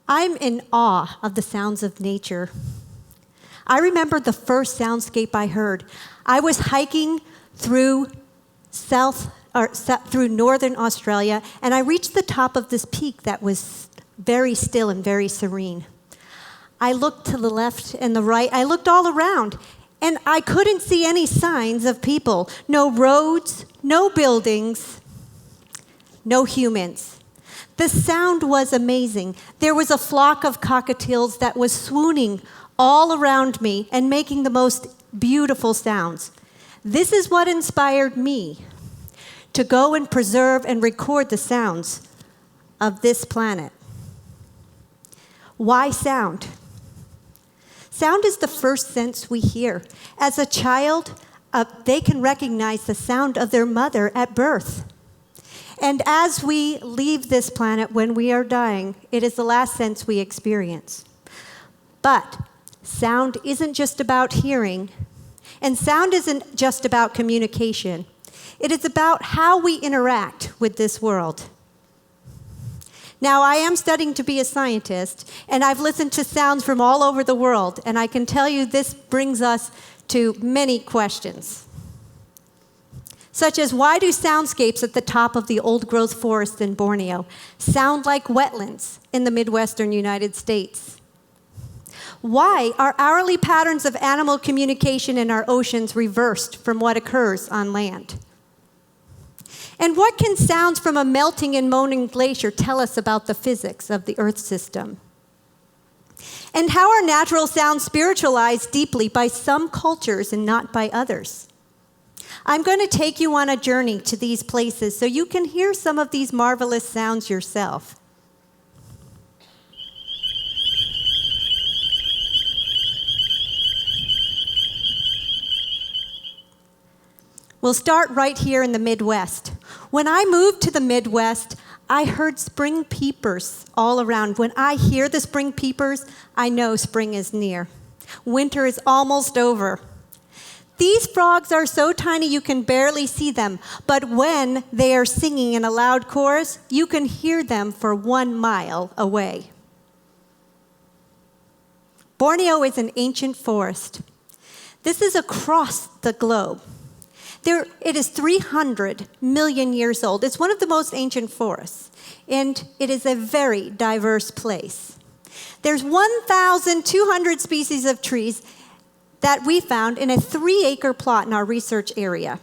I'm in awe of the sounds of nature. I remember the first soundscape I heard. I was hiking through northern Australia, and I reached the top of this peak that was very still and very serene. I looked to the left and the right. I looked all around, and I couldn't see any signs of people. No roads, no buildings, no humans. The sound was amazing. There was a flock of cockatiels that was swooning all around me and making the most beautiful sounds. This is what inspired me to go and preserve and record the sounds of this planet. Why sound? Sound is the first sense we hear. As a child, they can recognize the sound of their mother at birth. And as we leave this planet when we are dying, it is the last sense we experience. But sound isn't just about hearing, and sound isn't just about communication. It is about how we interact with this world. Now, I am studying to be a scientist, and I've listened to sounds from all over the world, and I can tell you this brings us to many questions. Such as, why do soundscapes at the top of the old-growth forest in Borneo sound like wetlands in the Midwestern United States? Why are hourly patterns of animal communication in our oceans reversed from what occurs on land? And what can sounds from a melting and moaning glacier tell us about the physics of the Earth system? And how are natural sounds spiritualized deeply by some cultures and not by others? I'm going to take you on a journey to these places so you can hear some of these marvelous sounds yourself. We'll start right here in the Midwest. When I moved to the Midwest, I heard spring peepers all around. When I hear the spring peepers, I know spring is near. Winter is almost over. These frogs are so tiny you can barely see them, but when they are singing in a loud chorus, you can hear them for 1 mile away. Borneo is an ancient forest. This is across the globe. It is 300 million years old. It's one of the most ancient forests, and it is a very diverse place. There's 1,200 species of trees that we found in a 3-acre plot in our research area.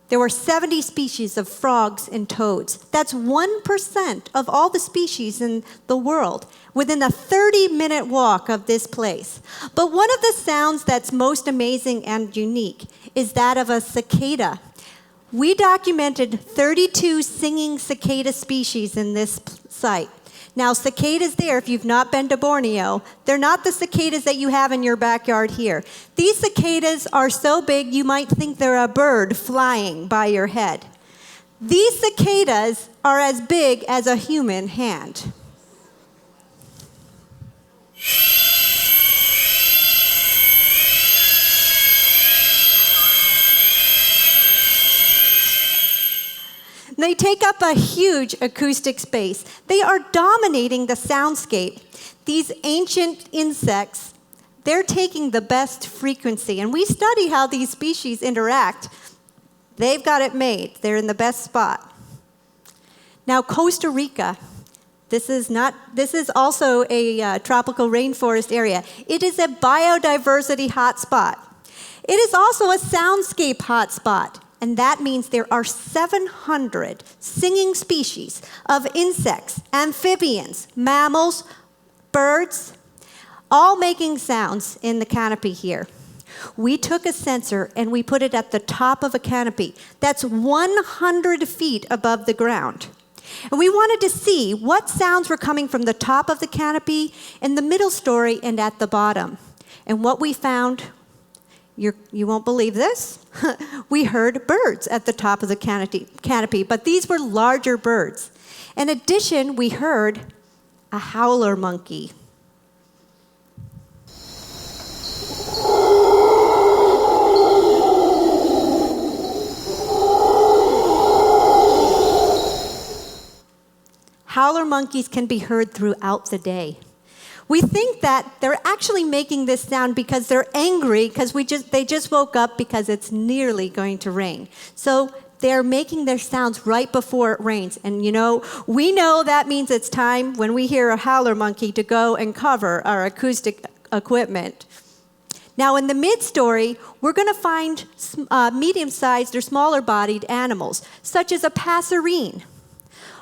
There were 70 species of frogs and toads. That's 1% of all the species in the world within a 30-minute walk of this place. But one of the sounds that's most amazing and unique is that of a cicada. We documented 32 singing cicada species in this site. Now, cicadas there, if you've not been to Borneo, they're not the cicadas that you have in your backyard here. These cicadas are so big you might think they're a bird flying by your head. These cicadas are as big as a human hand. They take up a huge acoustic space. They are dominating the soundscape. These ancient insects, they're taking the best frequency. And we study how these species interact. They've got it made. They're in the best spot. Now, Costa Rica, this is also a tropical rainforest area. It is a biodiversity hotspot. It is also a soundscape hotspot. And that means there are 700 singing species of insects, amphibians, mammals, birds, all making sounds in the canopy here. We took a sensor and we put it at the top of a canopy that's 100 feet above the ground. And we wanted to see what sounds were coming from the top of the canopy, in the middle story, and at the bottom. And what we found, you won't believe this, we heard birds at the top of the canopy, but these were larger birds. In addition, we heard a howler monkey. howler monkeys can be heard throughout the day. We think that they're actually making this sound because they're angry because they just woke up because it's nearly going to rain. So they're making their sounds right before it rains. And we know that means it's time when we hear a howler monkey to go and cover our acoustic equipment. Now in the mid-story, we're going to find medium-sized or smaller-bodied animals, such as a passerine,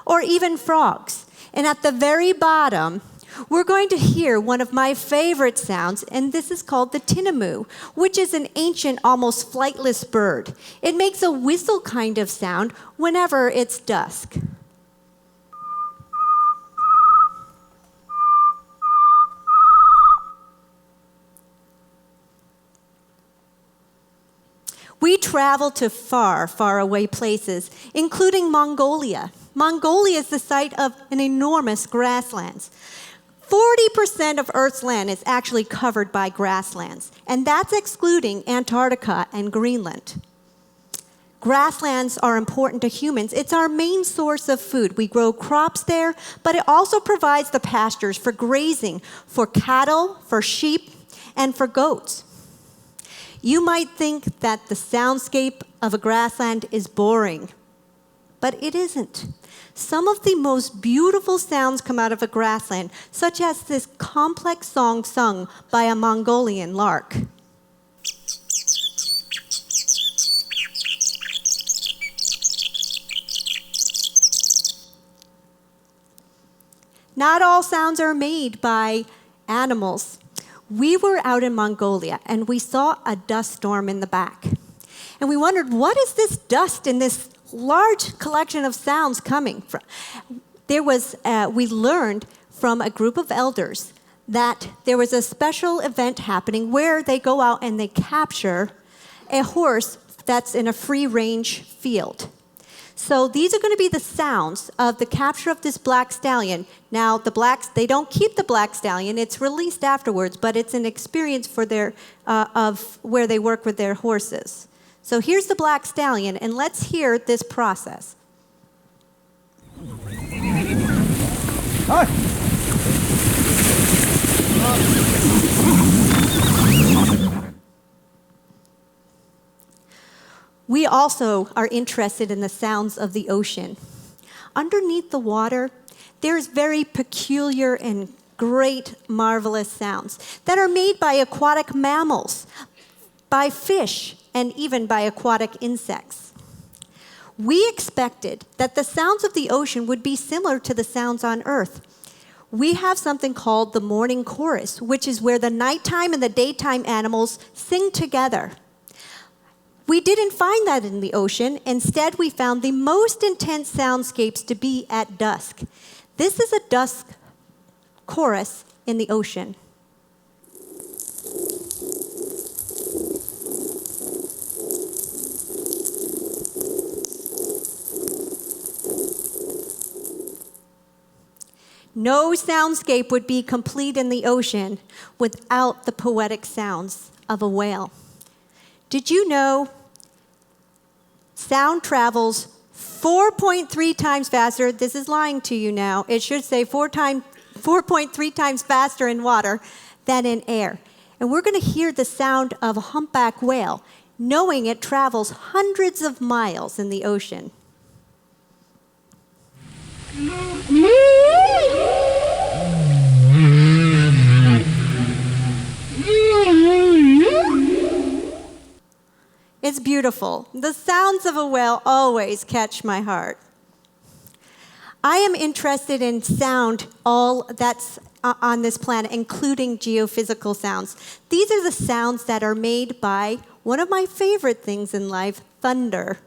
or even frogs. And at the very bottom, we're going to hear one of my favorite sounds, and this is called the tinamou, which is an ancient, almost flightless bird. It makes a whistle kind of sound whenever it's dusk. We travel to far, far away places, including Mongolia. Mongolia is the site of an enormous grasslands. 40% of Earth's land is actually covered by grasslands, and that's excluding Antarctica and Greenland. Grasslands are important to humans. It's our main source of food. We grow crops there, but it also provides the pastures for grazing, for cattle, for sheep, and for goats. You might think that the soundscape of a grassland is boring, but it isn't. Some of the most beautiful sounds come out of a grassland, such as this complex song sung by a Mongolian lark. Not all sounds are made by animals. We were out in Mongolia, and we saw a dust storm in the back. And we wondered, what is this dust in this large collection of sounds coming from? We learned from a group of elders that there was a special event happening where they go out and they capture a horse that's in a free-range field. So these are going to be the sounds of the capture of this black stallion. Now, they don't keep the black stallion. It's released afterwards, but it's an experience for of where they work with their horses. So here's the black stallion, and let's hear this process. We also are interested in the sounds of the ocean. Underneath the water, there's very peculiar and great, marvelous sounds that are made by aquatic mammals, by fish, and even by aquatic insects. We expected that the sounds of the ocean would be similar to the sounds on Earth. We have something called the morning chorus, which is where the nighttime and the daytime animals sing together. We didn't find that in the ocean. Instead, we found the most intense soundscapes to be at dusk. This is a dusk chorus in the ocean. No soundscape would be complete in the ocean without the poetic sounds of a whale. Did you know sound travels 4.3 times faster? This is lying to you now. It should say 4.3 times faster in water than in air. And we're going to hear the sound of a humpback whale, knowing it travels hundreds of miles in the ocean. It's beautiful. The sounds of a whale always catch my heart. I am interested in sound, all that's on this planet, including geophysical sounds. These are the sounds that are made by one of my favorite things in life, thunder.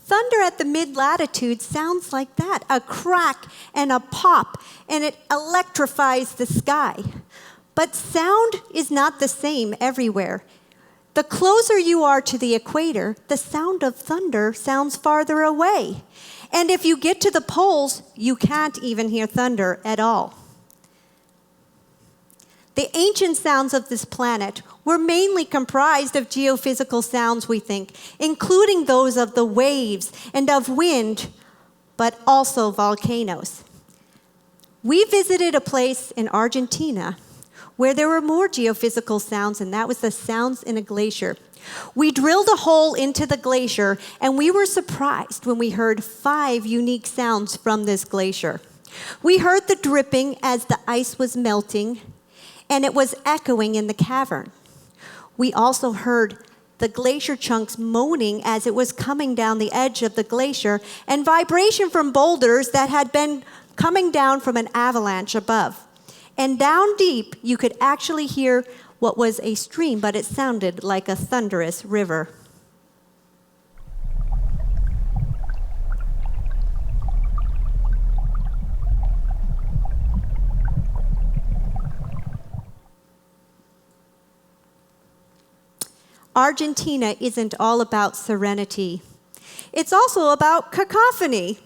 Thunder at the mid-latitude sounds like that, a crack and a pop, and it electrifies the sky. But sound is not the same everywhere. The closer you are to the equator, the sound of thunder sounds farther away. And if you get to the poles, you can't even hear thunder at all. The ancient sounds of this planet were mainly comprised of geophysical sounds, we think, including those of the waves and of wind, but also volcanoes. We visited a place in Argentina where there were more geophysical sounds, and that was the sounds in a glacier. We drilled a hole into the glacier, and we were surprised when we heard 5 unique sounds from this glacier. We heard the dripping as the ice was melting, and it was echoing in the cavern. We also heard the glacier chunks moaning as it was coming down the edge of the glacier, and vibration from boulders that had been coming down from an avalanche above. And down deep, you could actually hear what was a stream, but it sounded like a thunderous river. Argentina isn't all about serenity. It's also about cacophony.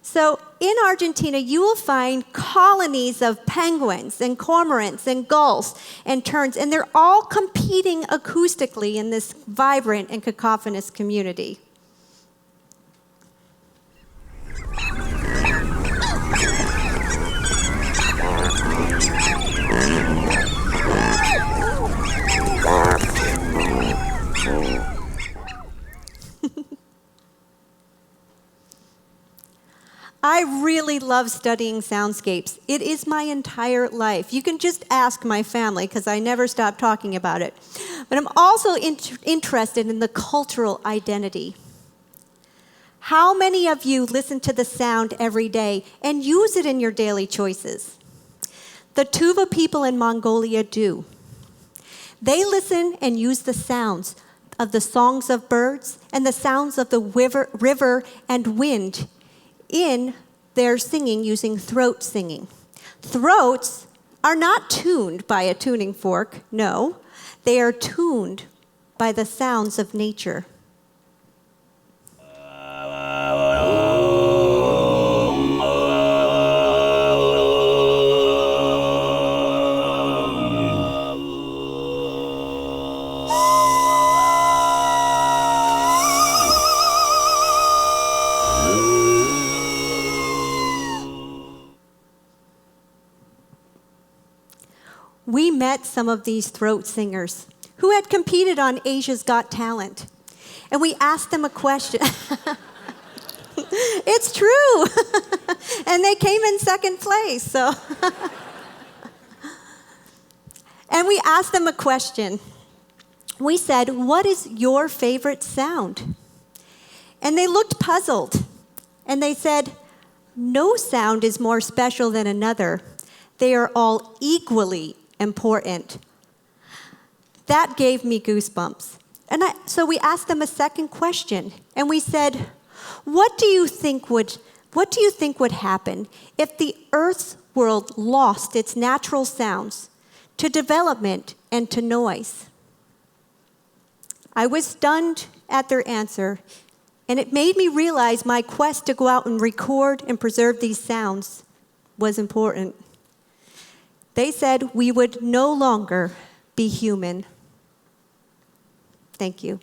So in Argentina, you will find colonies of penguins and cormorants and gulls and terns, and they're all competing acoustically in this vibrant and cacophonous community. I really love studying soundscapes. It is my entire life. You can just ask my family because I never stop talking about it. But I'm also interested in the cultural identity. How many of you listen to the sound every day and use it in your daily choices? The Tuva people in Mongolia do. They listen and use the sounds of the songs of birds and the sounds of the river and wind in their singing using throat singing. Throats are not tuned by a tuning fork, no. They are tuned by the sounds of nature. We met some of these throat singers who had competed on Asia's Got Talent. And we asked them a question. It's true. And they came in second place. So. And we asked them a question. We said, "What is your favorite sound?" And they looked puzzled. And they said, "No sound is more special than another. They are all equally important." That gave me goosebumps. And so we asked them a second question, and we said, what do you think would happen if the Earth's world lost its natural sounds to development and to noise? I was stunned at their answer, and it made me realize my quest to go out and record and preserve these sounds was important. They said we would no longer be human. Thank you.